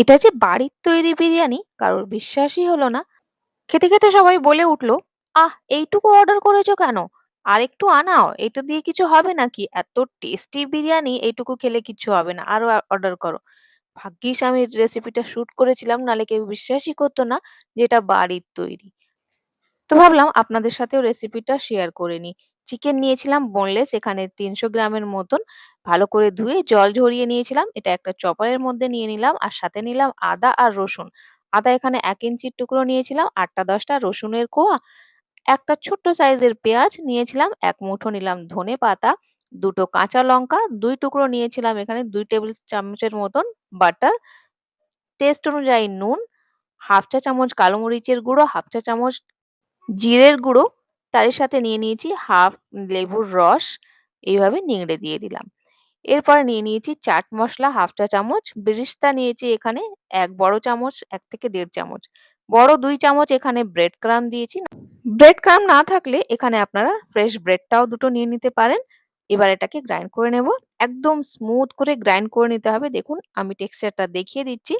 এটা যে বাড়ির তৈরি বিরিয়ানি কারোর বিশ্বাসই হলো না। খেতে খেতে সবাই বলে উঠলো, আহ এইটুকু অর্ডার করেছো কেন? আর একটু আনাও, এটা দিয়ে কিছু হবে নাকি? এত টেস্টি বিরিয়ানি, এইটুকু খেলে কিচ্ছু হবে না, আরো অর্ডার করো। ভাগ্যিস আমি রেসিপিটা শুট করেছিলাম, নাহলে কেউ বিশ্বাসই করতো না যে এটা বাড়ির তৈরি। তো ভাবলাম আপনাদের সাথেও রেসিপিটা শেয়ার করে নিই। চিকেন নিয়েছিলাম বোনলেস, এখানে ৩০০ গ্রামের মতন। ভালো করে ধুয়ে জল ঝরিয়ে নিয়েছিলাম। এটা একটা চপারের মধ্যে নিয়ে নিলাম আর সাথে নিলাম আদা আর রসুন। আদা এখানে ১ ইঞ্চির টুকরো নিয়েছিলাম, ৮টা-১০টা রসুনের কোয়া, একটা ছোট্ট সাইজের পেঁয়াজ নিয়েছিলাম, ১ মুঠো নিলাম ধনেপাতা, ২ টো কাঁচা লঙ্কা, ২ টুকরো নিয়েছিলাম এখানে ২ টেবিল চামচের মতন বাটার, টেস্ট অনুযায়ী নুন, ১/২ চা চামচ কালো মরিচের গুঁড়ো, ১/২ চা চামচ জিরের গুঁড়ো, তার সাথে নিয়ে নিয়েছি হাফ লেবুর রস, এইভাবে নিংড়ে দিয়ে দিলাম। এরপরে নিয়ে নিয়েছি চাট মসলা ১/২ চা চামচ, বেরেস্তা নিয়েছি এখানে ১ বড় চামচ, ১ থেকে ১.৫ চামচ। বড় ২ চামচ এখানে ব্রেড ক্রাম্ব দিয়েছি। ব্রেড ক্রাম্ব না থাকলে এখানে আপনারা ফ্রেশ ব্রেডটাও দুটো নিয়ে নিতে পারেন। এবার এটাকে গ্রাইন্ড করে নেব। একদম স্মুথ করে গ্রাইন্ড করে নিতে হবে। দেখুন আমি টেক্সচারটা দেখিয়ে দিচ্ছি।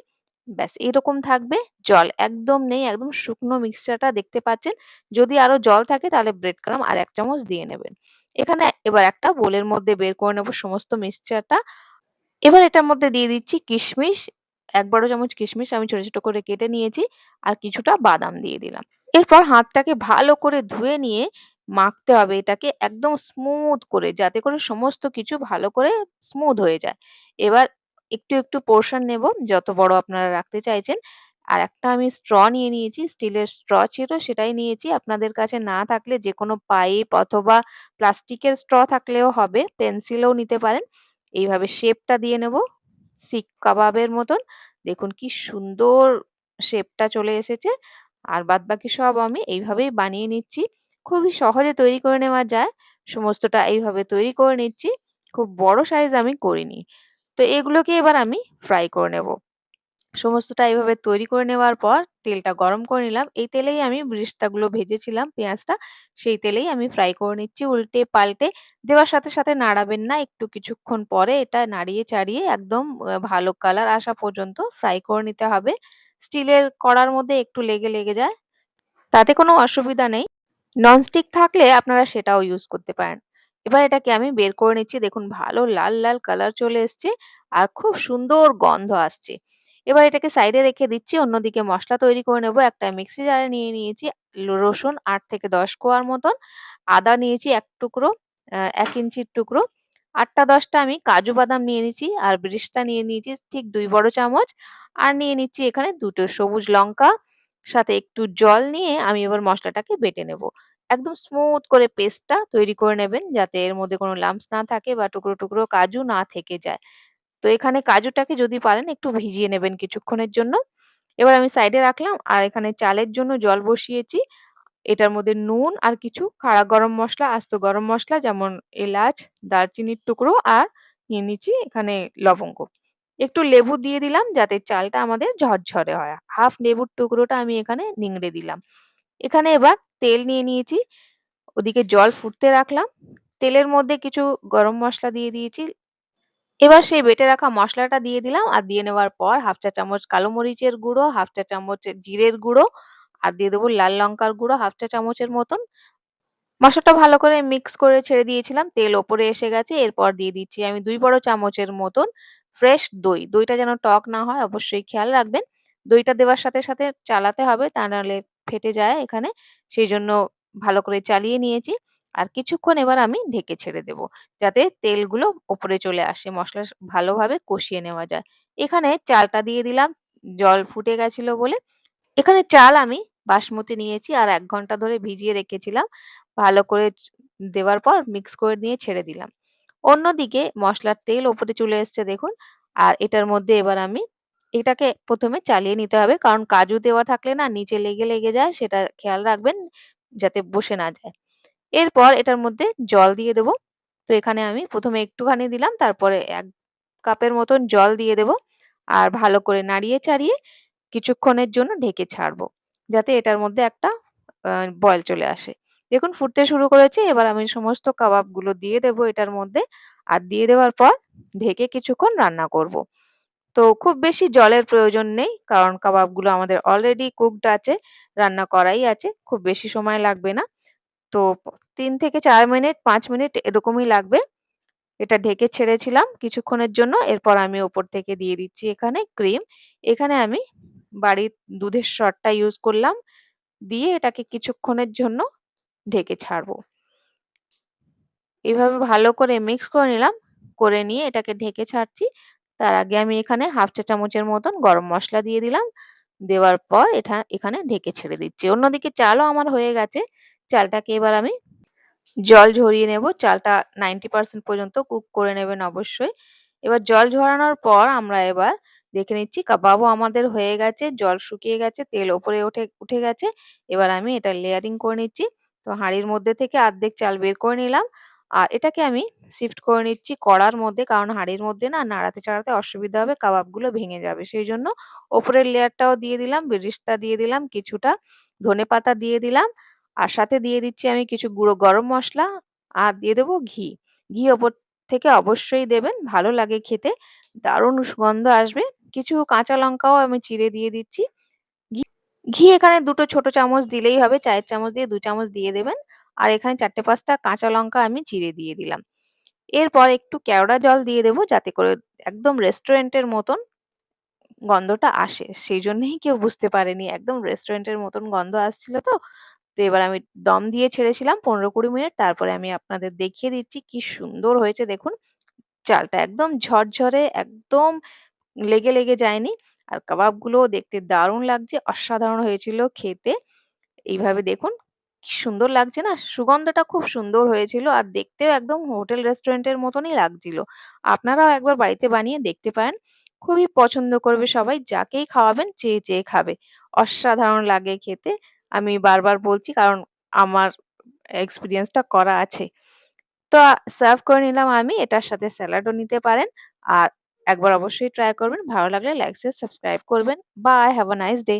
ব্যাস এরকম থাকবে। জল একদম নেই, একদম শুকনো মিক্সচারটা দেখতে পাচ্ছেন। যদি আরো জল থাকে তাহলে ব্রেড ক্রাম্ব আর ১ চামচ দিয়ে নেবেন। এখানে এবার একটা বোলের মধ্যে বের করে নেব সমস্ত মিক্সচারটা। এবার এটার মধ্যে দিয়ে দিচ্ছি কিশমিশ, ১ বড় চামচ কিশমিশ আমি ছোট, ছোট করে কেটে নিয়েছি আর কিছুটা বাদাম দিয়ে দিলাম। এরপর হাতটাকে ভালো করে ধুয়ে নিয়ে মাখতে হবে এটাকে একদম স্মুথ করে, যাতে করে সমস্ত কিছু ভালো করে স্মুথ হয়ে যায়। এবার একটু, একটু পোরশন নেব যত বড় আপনারা রাখতে চাইছেন। আর একটা আমি স্ট্র নিয়ে নিয়েছি, স্টিলের স্ট্র ছিল সেটাই নিয়েছি। আপনাদের কাছে না থাকলে যেকোনো পাইপ অথবা প্লাস্টিকের স্ট্র থাকলেও হবে, পেন্সিলও নিতে পারেন। এইভাবে শেপটা দিয়ে নেব শিক কাবাবের মতন। দেখুন কি সুন্দর শেপটা চলে এসেছে। আর বাদবাকি সব আমি এইভাবেই বানিয়ে নিচ্ছি। খুবই সহজে তৈরি করে নেওয়া যায়। সমস্তটা এইভাবে তৈরি করে নিচ্ছি। খুব বড় সাইজ আমি করিনি। তো এগুলোকে এবার আমি ফ্রাই করে নেব। সমস্তটা এভাবে তৈরি করে নেওয়ার পর তেলটা গরম করে নিলাম। এই তেলেই আমি বেরেস্তাগুলো ভেজেছিলাম পেঁয়াজটা, সেই তেলেই আমি ফ্রাই করে নিচ্ছি উল্টে পাল্টে। দেওয়ার সাথে, সাথে নাড়াবেন না। একটু কিছুক্ষণ পরে এটা নাড়িয়ে চাড়িয়ে একদম ভালো কালার আসা পর্যন্ত ফ্রাই করে নিতে হবে। স্টিলের কড়ার মধ্যে একটু লেগে, লেগে যায়। তাতে কোনো অসুবিধা নেই। ননস্টিক থাকলে আপনারা সেটাও ইউজ করতে পারেন। এবার এটাকে আমি বের করে নিচ্ছি। দেখুন ভালো লাল, লাল কালার চলে এসছে আর খুব সুন্দর গন্ধ আসছে। এবার এটাকে সাইডে রেখে দিচ্ছি। অন্যদিকে মসলা তৈরি করে নেব। একটা মিক্সি জারে নিয়ে নিয়েছি রসুন ৮ থেকে ১০ কোয়ার মতন, আদা নিয়েছি ১ টুকরো, ১ ইঞ্চির টুকরো, ৮টা-১০টা আমি কাজু বাদাম নিয়ে নিয়েছি আর বেরেস্তা নিয়ে নিয়েছি ঠিক ২ বড় চামচ। আর নিয়ে নিচ্ছি এখানে ২ টো সবুজ লঙ্কা, সাথে একটু জল নিয়ে আমি এবার মসলাটাকে বেটে নেব। একদম স্মুথ করে পেস্টটা তৈরি করে নেবেন যাতে এর মধ্যে কোনো লাম্পস না থাকে বা টুকরো, টুকরো কাজু না থেকে যায়। তো এখানে কাজুটাকে যদি পারেন একটু ভিজিয়ে নেবেন কিছুক্ষণের জন্য। এবার আমি সাইডে রাখলাম আর এখানে চালের জন্য জল বসিয়েছি। এটার মধ্যে নুন আর কিছু খাড়া গরম মসলা, আস্ত গরম মসলা যেমন এলাচ, দারচিনির টুকরো আর নিয়ে নিচ্ছি এখানে লবঙ্গ। একটু লেবু দিয়ে দিলাম যাতে চালটা আমাদের ঝরঝরে হয়। হাফ লেবুর টুকরোটা আমি এখানে নিংড়ে দিলাম। এখানে এবার তেল নিয়ে নিয়েছি। ওদিকে জল ফুটতে রাখলাম। তেলের মধ্যে কিছু গরম মসলা দিয়ে দিয়েছি। এবার সেই বেটে রাখা মসলাটা দিয়ে দিলাম আর দিয়ে নেওয়ার পর ১/২ চা চামচ কালো মরিচের গুঁড়ো, ১/২ চা চামচ জিরের গুঁড়ো আর দিয়ে দেবো লাল লঙ্কার গুঁড়ো ১/২ চা চামচের মতন। মসলাটা ভালো করে মিক্স করে ছেড়ে দিয়েছিলাম। তেল ওপরে এসে গেছে। এরপর দিয়ে দিচ্ছি আমি ২ বড় চামচের মতন ফ্রেশ দই। দইটা যেন টক না হয় অবশ্যই খেয়াল রাখবেন। দইটা দেওয়ার সাথে, সাথে চালাতে হবে তা নাহলে ফেটে যায় এখানে। সেইজন্য ভালো করে চালিয়ে নিয়েছি। আর কিছুক্ষণ এবার আমি ঢেকে ছেড়ে দেব। যাতে তেলগুলো ওপরে চলে আসে, মসলা ভালোভাবে কষিয়ে নেওয়া যায়। এখানে চালটা দিয়ে দিলাম জল ফুটে গেছিল বলে। এখানে চাল আমি বাসমতি নিয়েছি আর ১ ঘন্টা ধরে ভিজিয়ে রেখেছিলাম। ভালো করে দেওয়ার পর মিক্স করে নিয়ে ছেড়ে দিলাম। অন্যদিকে মসলার তেল ওপরে চলে এসছে দেখুন। আর এটার মধ্যে এবার আমি এটাকে ১ম এ চালিয়ে নিতে হবে। কারণ কাজু দেওয়া থাকলে না নিচে লেগে, লেগে যায় সেটা খেয়াল রাখবেন যাতে বসে না যায়। এরপর এটার মধ্যে জল দিয়ে দেব। তো এখানে আমি ১ম এ একটুখানি দিলাম, তারপরে ১ কাপের মতন জল দিয়ে দেব। আর ভালো করে নাড়িয়ে চাড়িয়ে কিছুক্ষণের জন্য ঢেকে ছাড়বো। যাতে এটার মধ্যে একটা আ বয়েল চলে আসে। দেখুন ফুটতে শুরু করেছে। এবার আমি সমস্ত কাবাবগুলো দিয়ে দেব এটার মধ্যে। আর দিয়ে দেওয়ার পর ঢেকে কিছুক্ষণ রান্না করব। তো খুব বেশি জলের প্রয়োজন নেই। কারণ কাবাবগুলো আমাদের অলরেডি কুকড আছে, রান্না করাই আছে। খুব বেশি সময় লাগবে না। তো ৩ থেকে ৪ মিনিট ৫ মিনিট এরকমই লাগবে। এটা ঢেকে ছেড়েছিলাম কিছুক্ষণের জন্য। এরপর আমি ওপর থেকে দিয়ে দিচ্ছি এখানে ক্রিম। এখানে আমি বাড়ির দুধের সরটা ইউজ করলাম। দিয়ে এটাকে কিছুক্ষণের জন্য ঢেকে ছাড়বো। এভাবে ভালো করে মিক্স করে নিলাম। করে নিয়ে এটাকে ঢেকে ছাড়ছি। তার আগে আমি এখানে ১/২ চা চামচের মতন গরম মসলা দিয়ে দিলাম। দেওয়ার পর এখানে ঢেকে ছেড়ে দিচ্ছি। অন্যদিকে চালও আমার হয়ে গেছে। চালটাকে এবার আমি জল ঝরিয়ে নেব। চালটা 90% পর্যন্ত কুক করে নেবেন অবশ্যই। এবার জল ঝরানোর পর আমরা এবার দেখে নিচ্ছি কাবাবও আমাদের হয়ে গেছে, জল শুকিয়ে গেছে, তেল ওপরে উঠে গেছে। এবার আমি এটা লেয়ারিং করে নিচ্ছি। তো হাঁড়ির মধ্যে থেকে অর্ধেক চাল বের করে নিলাম। আর এটাকে আমি শিফট করে নিচ্ছি কড়ার মধ্যে। কারণ হাঁড়ির মধ্যে না নাড়াতে-চাড়াতে অসুবিধা হবে, কাবাবগুলো ভেঙে যাবে। সেইজন্য ওপরের লেয়ারটাও দিয়ে দিলাম, বেরেস্তা দিয়ে দিলাম কিছুটা, ধনেপাতা দিয়ে দিলাম। আর সাথে দিয়ে দিচ্ছি আমি কিছু গুঁড়ো গরম মসলা আর দিয়ে দেবো ঘি। ঘি ওপর থেকে অবশ্যই দেবেন, ভালো লাগে খেতে। দারুণ সুগন্ধ আসবে। কিছু কাঁচা লঙ্কাও আমি চিড়ে দিয়ে দিচ্ছি। ঘি ঘি এখানে ২ টো ছোট চামচ দিলেই হবে। চায়ের চামচ দিয়ে ২ চামচ দিয়ে দেবেন। আর এখানে ৪টে-৫ টা কাঁচা লঙ্কা আমি চিড়ে দিয়ে দিলাম। এরপর একটু কেওড়া জল দিয়ে দেবো যাতে করে একদম রেস্টুরেন্টের মতন গন্ধটা আসে। সেইজন্যেই কেউ বুঝতে পারেনি। একদম রেস্টুরেন্টের মতন গন্ধ আসছিল তো। তো এবার আমি দম দিয়ে ছেড়েছিলাম ১৫-২০ মিনিট। তারপরে আমি আপনাদের দেখিয়ে দিচ্ছি কি সুন্দর হয়েছে দেখুন। চালটা একদম ঝরঝরে, একদম লেগে যায়নি। আর কাবাবগুলোও দেখতে দারুণ লাগছে, অসাধারণ হয়েছিল খেতে। এইভাবে দেখুন কি সুন্দর লাগছে না? সুগন্ধটা খুব সুন্দর হয়েছিল আর দেখতেও একদম হোটেল রেস্টুরেন্টের মতনই লাগছিল। আপনারাও একবার বাড়িতে বানিয়ে দেখতে পারেন। খুবই পছন্দ করবে সবাই। যাকেই খাওয়াবেন চেয়ে খাবে। অসাধারণ লাগে খেতে। আমি বারবার বলছি কারণ আমার এক্সপেরিয়েন্সটা করা আছে। তো সার্ভ করে নিলাম আমি। এটার সাথে স্যালাডও নিতে পারেন। আর একবার অবশ্যই ট্রাই করবেন। ভালো লাগলে লাইক, শেয়ার, সাবস্ক্রাইব করবেন। Bye, have a nice day.